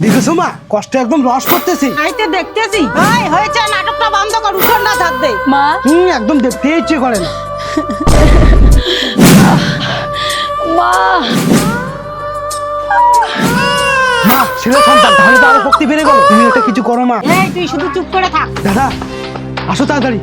দেখেছো মা, কষ্ট একদম রস করতেছি। আইতে দেখতেছি। এই হয়েছে, নাটকটা বন্ধ কর, উঠোন না ধার দে। মা একদম দেখতে ইচ্ছে করে না। মা মা, ছেলে সন্তান, তাহলে তো আরো শক্তি বেড়ে গেল। তুমি একটা কিছু করো মা। এই তুই শুধু চুপ করে থাক। দাদা আসো তাড়াতাড়ি।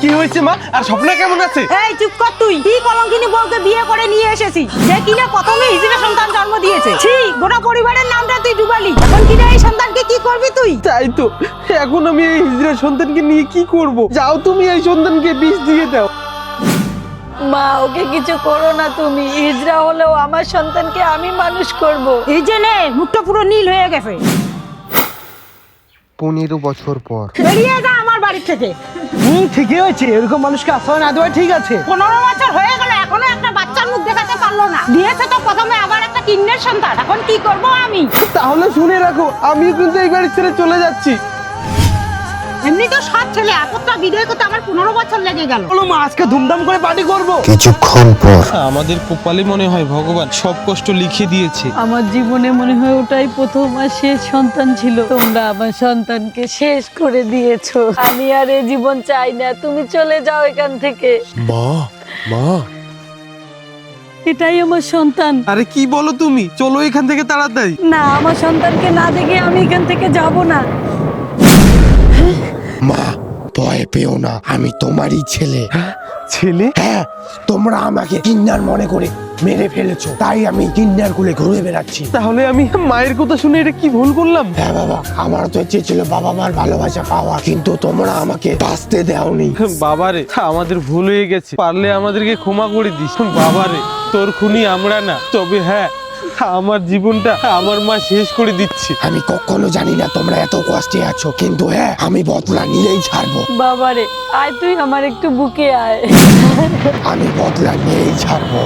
কি হয়েছে মা? আর স্বপ্না কেমন আছে? এই চুপ কর তুই। কি কলঙ্কিনী বউকে বিয়ে করে নিয়ে এসেছি, যে কিনা প্রথমে হিজড়া সন্তান জন্ম দিয়েছে। ছি, গোটা পরিবারের নামটা তুই ডুবালি। এখন কিনা এই সন্তানকে কি করবি তুই? তাই তো, এখন আমি এই হিজড়া সন্তানকে নিয়ে কি করব? যাও তুমি এই সন্তানকে বিষ দিয়ে দাও। মা ওকে কিছু করো না তুমি। হিজড়া হলেও আমার সন্তানকে আমি মানুষ করব। এই যে নে, মুখটা পুরো নীল হয়ে গেছে। 15 বছর পর বেরিয়ে যা আমার বাড়ি থেকে। ঠিকই হয়েছে, এরকম মানুষকে আশ্রয় না দেওয়া ঠিক আছে। 15 বছর হয়ে গেল, এখনো একটা বাচ্চার মুখ দেখাতে পারলো না। দিয়েছে তো প্রথমে আবার একটা কিন্নের সন্তান। এখন কি করব আমি? তাহলে শুনে রাখো, আমিও কিন্তু এই বাড়ি ছেড়ে চলে যাচ্ছি। এমনি তো সব ছেলে, আপদটা বিদায় করতে আমার 15 বছর লেগে গেল। বলো মা, আজকে ধুমধাম করে পার্টি করবো। কিছুক্ষণ পর আমাদের কপালে মনে হয় ভগবান সব কষ্ট লিখে দিয়েছে। আমার জীবনে মনে হয় ওটাই প্রথম আর শেষ সন্তান ছিল। তোমরা আমার সন্তানকে শেষ করে দিয়েছো। আমি আর এই জীবন চাই না, তুমি চলে যাও এখান থেকে। মা, মা, এটাই আমার সন্তান। আরে কি বলো তুমি? চলো এখান থেকে তাড়াতাড়ি। না, আমার সন্তানকে না দেখে আমি এখান থেকে যাব না। মা, ভয় পেও না, আমি তোমারই ছেলে। ছেলে? হ্যাঁ, তোমরা আমাকে কিন্নার মনে করে মেরে ফেলেছো, তাই আমি কিন্নার কুলে ঘুরে বেড়াচ্ছি। তাহলে আমি মায়ের কথা শুনে এটা কি ভুল করলাম? হ্যাঁ বাবা, আমার তো ইচ্ছে ছিল বাবা মার ভালোবাসা পাওয়া, কিন্তু তোমরা আমাকে বাঁচতে দাওনি। বাবারে, আমাদের ভুল হয়ে গেছে, পারলে আমাদেরকে ক্ষমা করে দিস। বাবারে, তোর খুনি আমরা না, তবে হ্যাঁ, আমার জীবনটা আমার মা শেষ করে দিচ্ছে। আমি কখনো জানি না তোমরা এত কষ্টে আছো, কিন্তু হ্যাঁ, আমি বদলা নিয়েই ছাড়বো। বাবারে, আয় তুই আমার একটু বুকে আয়। আমি বদলা নিয়েই ছাড়বো।